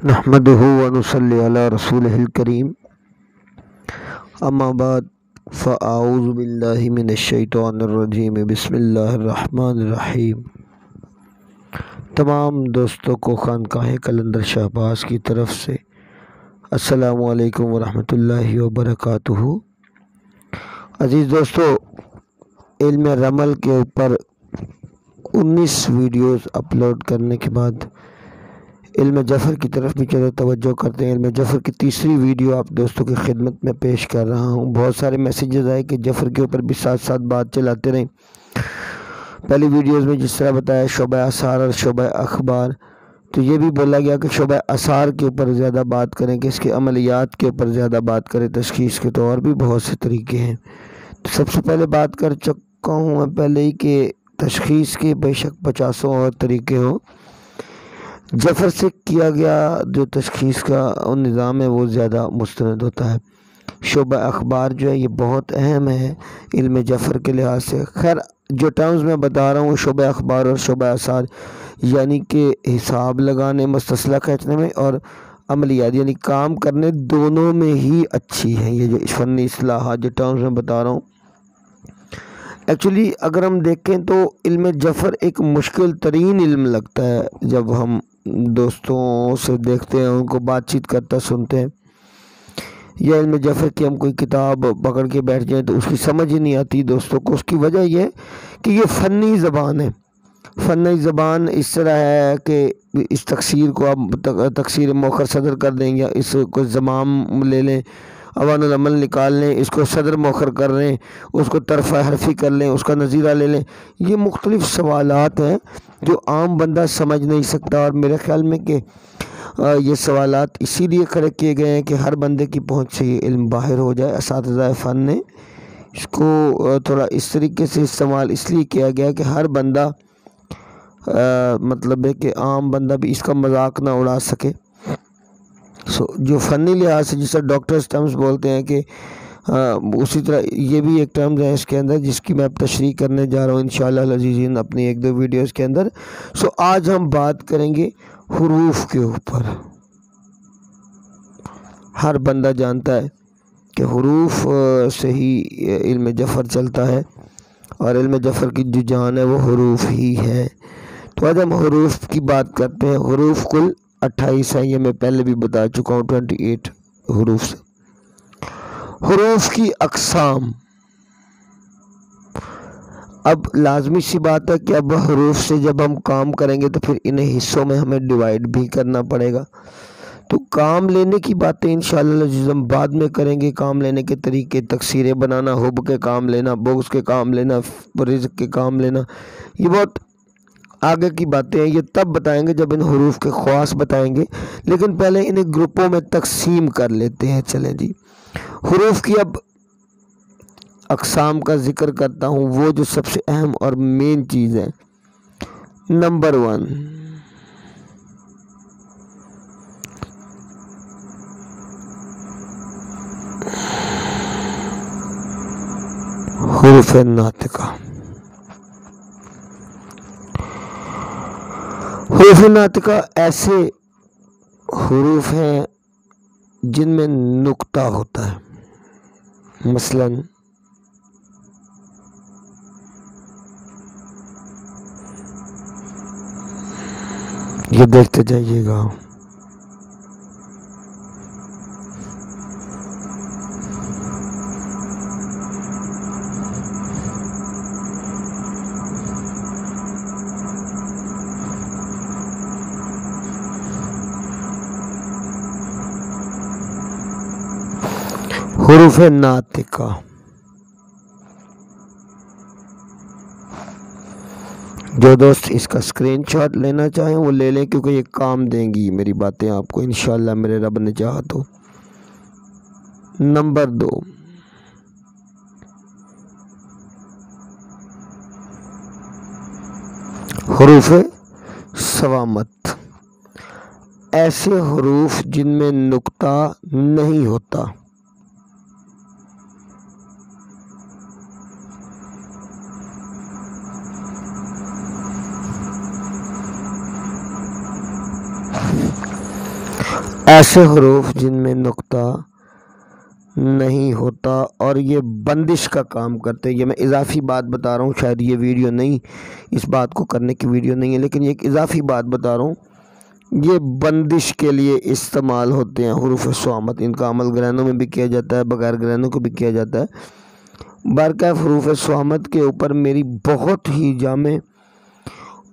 نحمده ونصلي على رسوله الكريم اما بعد فاعوذ باللہ من الشیطان الرجیم بسم اللہ الرحمن الرحیم۔ تمام دوستوں کو خانقاہ قلندر شہباز کی طرف سے السلام علیکم ورحمۃ اللہ وبرکاتہ۔ عزیز دوستو، علم رمل کے اوپر 19 ویڈیوز اپلوڈ کرنے کے بعد علم جفر کی طرف بھی چلو توجہ کرتے ہیں۔ علم جفر کی تیسری ویڈیو آپ دوستوں کی خدمت میں پیش کر رہا ہوں۔ بہت سارے میسیجز آئے کہ جفر کے اوپر بھی ساتھ ساتھ بات چلاتے رہیں۔ پہلی ویڈیوز میں جس طرح بتایا شعبہ اثار اور شعبہ اخبار، تو یہ بھی بولا گیا کہ شعبہ اثار کے اوپر زیادہ بات کریں، کہ اس کے عملیات کے اوپر زیادہ بات کریں۔ تشخیص کے تو اور بھی بہت سے طریقے ہیں، تو سب سے پہلے بات کر چکا ہوں میں پہلے ہی کہ تشخیص کے بے شک 50 اور طریقے ہوں۔ جفر سے کیا گیا جو تشخیص کا نظام ہے وہ زیادہ مستند ہوتا ہے۔ شعبہ اخبار جو ہے یہ بہت اہم ہے علم جفر کے لحاظ سے۔ خیر جو ٹرمز میں بتا رہا ہوں وہ شعبہ اخبار اور شعبہ اثار، یعنی کہ حساب لگانے، مستصلہ کھینچنے میں اور عملیات یعنی کام کرنے، دونوں میں ہی اچھی ہیں یہ جو فنی اصطلاحات جو ٹرمز میں بتا رہا ہوں۔ ایکچولی اگر ہم دیکھیں تو علم جفر ایک مشکل ترین علم لگتا ہے جب ہم دوستوں سے دیکھتے ہیں، ان کو بات چیت کرتا سنتے ہیں، یا علم جفر کی ہم کوئی کتاب پکڑ کے بیٹھ جائیں تو اس کی سمجھ ہی نہیں آتی دوستوں کو۔ اس کی وجہ یہ ہے کہ یہ فنی زبان ہے۔ فنی زبان اس طرح ہے کہ اس تقسیر کو آپ تقسیر مؤخر صدر کر دیں، یا اس کو زمام لے لیں، اوان العمل نکال لیں، اس کو صدر مؤخر کر لیں، اس کو طرف حرفی کر لیں، اس کا نظیرہ لے لیں۔ یہ مختلف سوالات ہیں جو عام بندہ سمجھ نہیں سکتا، اور میرے خیال میں کہ یہ سوالات اسی لیے کھڑے کیے گئے ہیں کہ ہر بندے کی پہنچ سے یہ علم باہر ہو جائے۔ اساتذہ فن نے اس کو تھوڑا اس طریقے سے استعمال اس لیے کیا گیا کہ ہر بندہ مطلب ہے کہ عام بندہ بھی اس کا مذاق نہ اڑا سکے۔ جو فنی لحاظ سے جسے ڈاکٹرز ٹرمز بولتے ہیں، کہ اسی طرح یہ بھی ایک ٹرمز ہے اس کے اندر جس کی میں اب تشریح کرنے جا رہا ہوں انشاءاللہ العزیزین اپنی 1-2 ویڈیوز کے اندر۔ آج ہم بات کریں گے حروف کے اوپر۔ ہر بندہ جانتا ہے کہ حروف سے ہی علم جفر چلتا ہے، اور علم جفر کی جو جان ہے وہ حروف ہی ہے۔ تو آج ہم حروف کی بات کرتے ہیں۔ حروف کل 28 ہیں، یہ میں پہلے بھی بتا چکا ہوں 28 حروف سے۔ حروف کی اقسام، اب لازمی سی بات ہے کہ اب حروف سے جب ہم کام کریں گے تو پھر انہیں حصوں میں ہمیں ڈیوائیڈ بھی کرنا پڑے گا۔ تو کام لینے کی باتیں انشاءاللہ ہم بعد میں کریں گے۔ کام لینے کے طریقے، تکسیریں بنانا، حب کے کام لینا، بغض کے کام لینا، رزق کے کام لینا، یہ بہت آگے کی باتیں ہیں، یہ تب بتائیں گے جب ان حروف کے خواص بتائیں گے، لیکن پہلے انہیں گروپوں میں تقسیم کر لیتے ہیں۔ چلیں جی، حروف کی اب اقسام کا ذکر کرتا ہوں، وہ جو سب سے اہم اور مین چیز ہے۔ نمبر 1، حروف ناطقہ۔ حروف ناطقہ ایسے حروف ہیں جن میں نقطہ ہوتا ہے۔ مثلاً یہ دیکھتے جائیے گا، حروف ناطقہ۔ جو دوست اس کا اسکرین شاٹ لینا چاہیں وہ لے لیں، کیونکہ یہ کام دیں گی میری باتیں آپ کو انشاءاللہ میرے رب نے چاہا تو۔ نمبر 2، حروف صوامت، ایسے حروف جن میں نقطہ نہیں ہوتا۔ ایسے حروف جن میں نقطہ نہیں ہوتا اور یہ بندش کا کام کرتے ہیں. یہ میں اضافی بات بتا رہا ہوں، شاید یہ ویڈیو نہیں، اس بات کو کرنے کی ویڈیو نہیں ہے، لیکن یہ ایک اضافی بات بتا رہا ہوں. یہ بندش کے لیے استعمال ہوتے ہیں حروف صامت. ان کا عمل گرینوں میں بھی کیا جاتا ہے، بغیر گرینوں کو بھی کیا جاتا ہے. برکیف حروف صامت کے اوپر میری بہت ہی جامع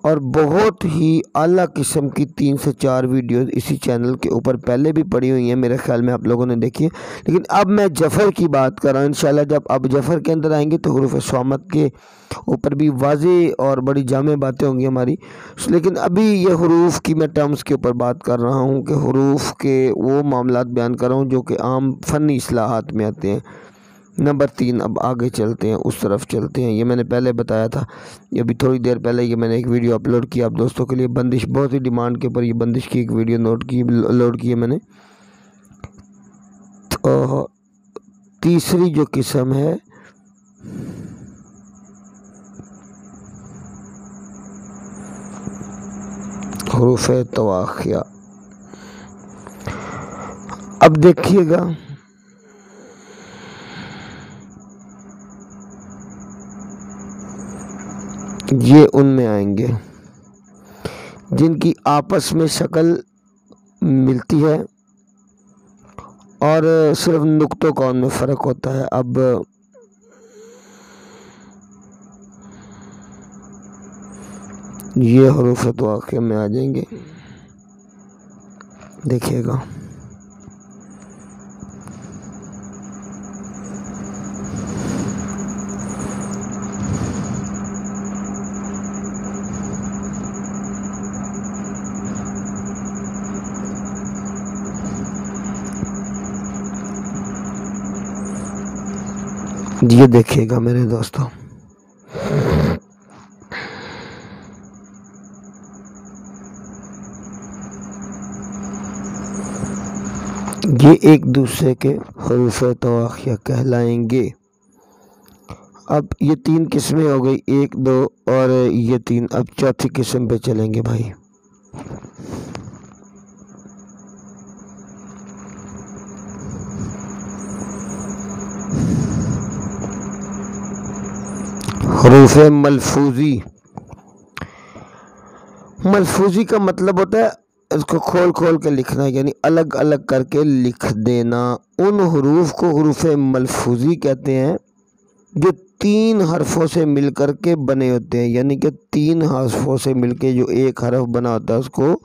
اور بہت ہی اعلیٰ قسم کی 3 سے 4 ویڈیوز اسی چینل کے اوپر پہلے بھی پڑی ہوئی ہیں، میرے خیال میں آپ لوگوں نے دیکھی ہے. لیکن اب میں جفر کی بات کر رہا ہوں. انشاءاللہ جب اب جفر کے اندر آئیں گے تو حروف صامت کے اوپر بھی واضح اور بڑی جامع باتیں ہوں گی ہماری. لیکن ابھی یہ حروف کی میں ٹرمز کے اوپر بات کر رہا ہوں کہ حروف کے وہ معاملات بیان کر رہا ہوں جو کہ عام فنی اصطلاحات میں آتے ہیں. نمبر 3، اب آگے چلتے ہیں، اس طرف چلتے ہیں. یہ میں نے پہلے بتایا تھا، یہ ابھی تھوڑی دیر پہلے یہ میں نے ایک ویڈیو اپلوڈ کیا آپ دوستوں کے لیے. بندش بہت ہی ڈیمانڈ کے اوپر یہ بندش کی ایک ویڈیو لوڈ کی ہے میں نے. تو تیسری جو قسم ہے حروف تواخیہ. اب دیکھیے گا یہ ان میں آئیں گے جن کی آپس میں شکل ملتی ہے اور صرف نقطوں کا ان میں فرق ہوتا ہے. اب یہ حروف تواخیہ میں آ جائیں گے، دیکھیے گا. یہ دیکھیے گا میرے دوستوں، یہ ایک دوسرے کے حروف تواخیہ کہلائیں گے. اب یہ 3 قسمیں ہو گئی، 1 2 اور یہ 3. اب چوتھی قسم پہ چلیں گے بھائی. حروف ملفوظی. ملفوظی کا مطلب ہوتا ہے اس کو کھول کھول کے لکھنا، یعنی الگ الگ کر کے لکھ دینا. ان حروف کو حروف ملفوظی کہتے ہیں جو 3 حرفوں سے مل کر کے بنے ہوتے ہیں. یعنی کہ 3 حرفوں سے مل کے جو ایک حرف بنا ہوتا ہے اس کو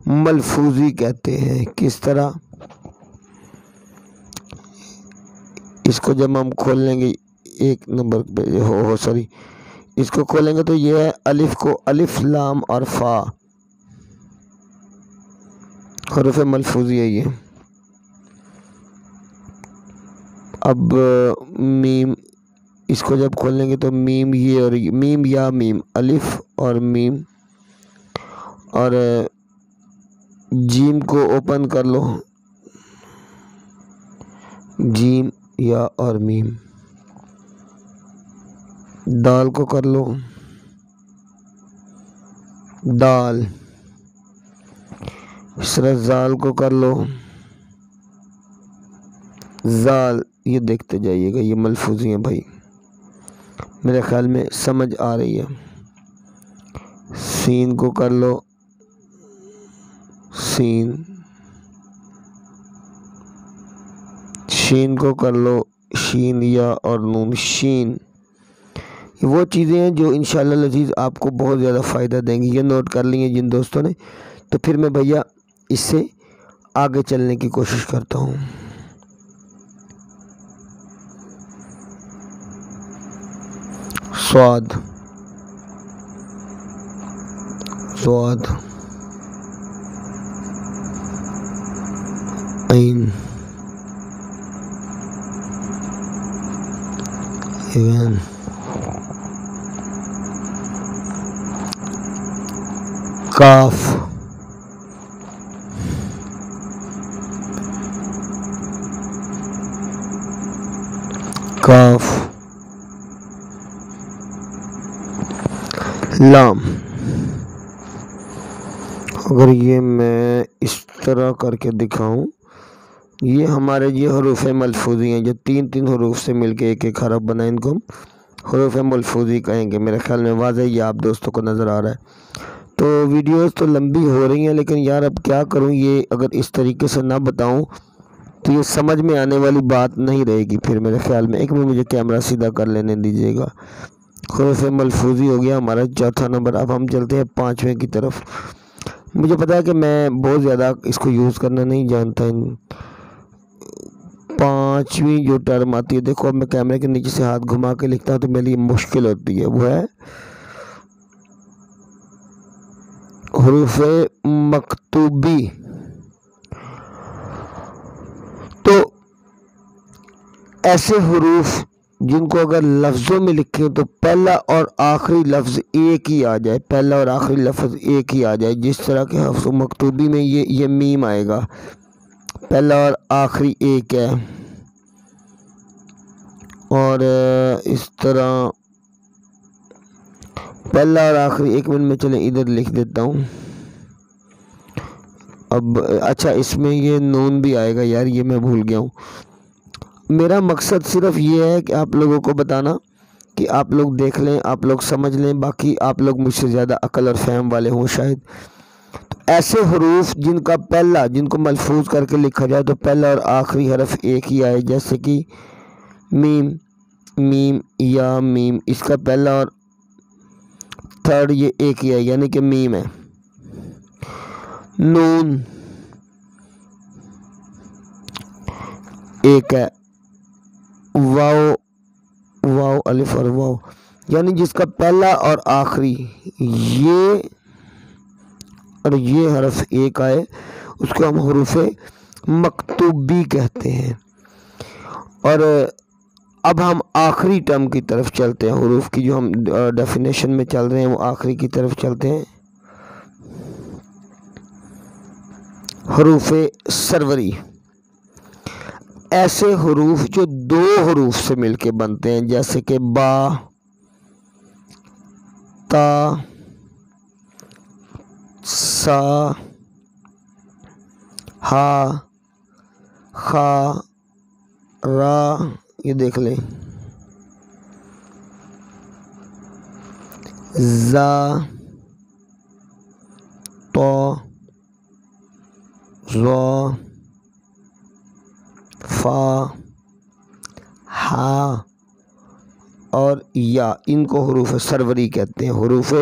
ملفوظی کہتے ہیں. کس طرح؟ اس کو جب ہم کھول لیں گے 1 نمبر پہ اس کو کھولیں گے تو یہ ہے الف کو الف لام اور فا، حروف ملفوظی ہے یہ. اب میم، اس کو جب کھولیں گے تو میم یہ اور میم یا میم، الف اور میم. اور جیم کو اوپن کر لو، جیم یا اور میم. دال کو کر لو دال. اس طرح زال کو کر لو زال. یہ دیکھتے جائیے گا، یہ ملفوظی ہیں بھائی، میرے خیال میں سمجھ آ رہی ہے. سین کو کر لو سین. شین کو کر لو شین یا اور نون شین. یہ وہ چیزیں ہیں جو انشاءاللہ العزیز آپ کو بہت زیادہ فائدہ دیں گی. یہ نوٹ کر لیں گے جن دوستوں نے، تو پھر میں بھیا اس سے آگے چلنے کی کوشش کرتا ہوں. سواد سواد عین عین کاف کاف لام. اگر یہ میں اس طرح کر کے دکھاؤں، یہ ہمارے یہ حروف ملفوظی ہیں جو تین تین حروف سے مل کے ایک ایک حرف بنائیں، ان کو ہم حروف ملفوظی کہیں گے۔ میرے خیال میں واضح یہ آپ دوستوں کو نظر آ رہا ہے۔ تو ویڈیوز تو لمبی ہو رہی ہیں، لیکن یار اب کیا کروں، یہ اگر اس طریقے سے نہ بتاؤں تو یہ سمجھ میں آنے والی بات نہیں رہے گی پھر میرے خیال میں۔ ایک منٹ مجھے کیمرہ سیدھا کر لینے دیجیے گا۔ حروف ملفوظی ہو گیا ہمارا چوتھا نمبر۔ اب ہم چلتے ہیں پانچویں کی طرف۔ مجھے پتا ہے کہ میں بہت زیادہ اس کو یوز کرنا نہیں جانتا۔ پانچویں جو ٹرم آتی ہے، دیکھو اب میں کیمرے کے نیچے سے ہاتھ گھما کے لکھتا ہوں تو میرے لیے مشکل ہوتی ہے، وہ ہے حروف مکتوبی۔ تو ایسے حروف جن کو اگر لفظوں میں لکھیں تو پہلا اور آخری لفظ ایک ہی آ جائے، پہلا اور آخری لفظ ایک ہی آ جائے، جس طرح کے حروف مکتوبی میں یہ میم آئے گا، پہلا اور آخری ایک ہے، اور اس طرح پہلا اور آخری ایک منٹ میں چلیں ادھر لکھ دیتا ہوں۔ اب اچھا اس میں یہ نون بھی آئے گا، یار یہ میں بھول گیا ہوں۔ میرا مقصد صرف یہ ہے کہ آپ لوگوں کو بتانا کہ آپ لوگ دیکھ لیں، آپ لوگ سمجھ لیں، باقی آپ لوگ مجھ سے زیادہ عقل اور فہم والے ہوں شاید۔ تو ایسے حروف جن کا پہلا، جن کو ملفوظ کر کے لکھا جائے تو پہلا اور آخری حرف ایک ہی آئے، جیسے کہ میم، میم یا میم، اس کا پہلا اور تھرڈ یہ ایک ہی ہے، یعنی کہ میم ہے۔ نون ایک ہے، واو، واو الف اور واو، یعنی جس کا پہلا اور آخری یہ اور یہ حرف ایک آئے اس کو ہم حروف مکتوبی کہتے ہیں۔ اور اب ہم آخری ٹرم کی طرف چلتے ہیں، حروف کی جو ہم ڈیفینیشن میں چل رہے ہیں وہ آخری کی طرف چلتے ہیں۔ حروف سروری، ایسے حروف جو دو حروف سے مل کے بنتے ہیں، جیسے کہ با، تا، سا، ہا، خا، را، یہ دیکھ لیں، زا، تو، زو، فا، ہا اور یا، ان کو حروف سروری کہتے ہیں، حروف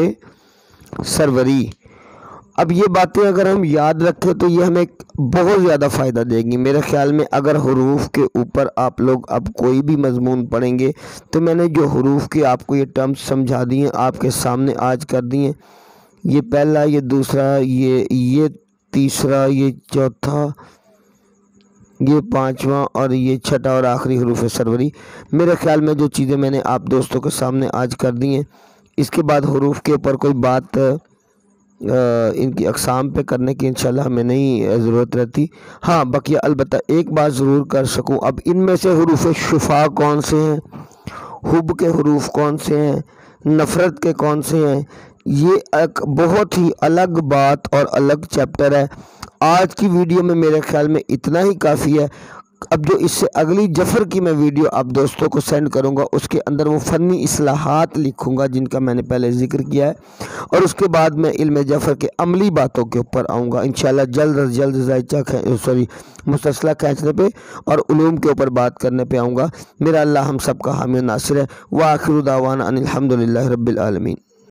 سروری۔ اب یہ باتیں اگر ہم یاد رکھیں تو یہ ہمیں بہت زیادہ فائدہ دے گی میرے خیال میں۔ اگر حروف کے اوپر آپ لوگ اب کوئی بھی مضمون پڑھیں گے تو میں نے جو حروف کی آپ کو یہ ٹرمز سمجھا دی ہیں آپ کے سامنے آج کر دی ہیں، یہ پہلا، یہ دوسرا، یہ تیسرا، یہ چوتھا، یہ پانچواں اور یہ چھٹا اور آخری حروف سروری۔ میرے خیال میں جو چیزیں میں نے آپ دوستوں کے سامنے آج کر دی ہیں، اس کے بعد حروف کے اوپر کوئی بات ان کی اقسام پہ کرنے کی انشاءاللہ ہمیں نہیں ضرورت رہتی۔ ہاں بقیہ البتہ ایک بات ضرور کر سکوں، اب ان میں سے حروف شفا کون سے ہیں، حب کے حروف کون سے ہیں، نفرت کے کون سے ہیں، یہ ایک بہت ہی الگ بات اور الگ چیپٹر ہے۔ آج کی ویڈیو میں میرے خیال میں اتنا ہی کافی ہے۔ اب جو اس سے اگلی جفر کی میں ویڈیو آپ دوستوں کو سینڈ کروں گا، اس کے اندر وہ فنی اصلاحات لکھوں گا جن کا میں نے پہلے ذکر کیا ہے، اور اس کے بعد میں علم جفر کے عملی باتوں کے اوپر آؤں گا انشاءاللہ جلد از جلد مسلسلہ کھینچنے پہ اور علوم کے اوپر بات کرنے پہ آؤں گا۔ میرا اللہ ہم سب کا حامی و ناصر ہے۔ وآخر دعوانا ان الحمدللہ رب العالمین۔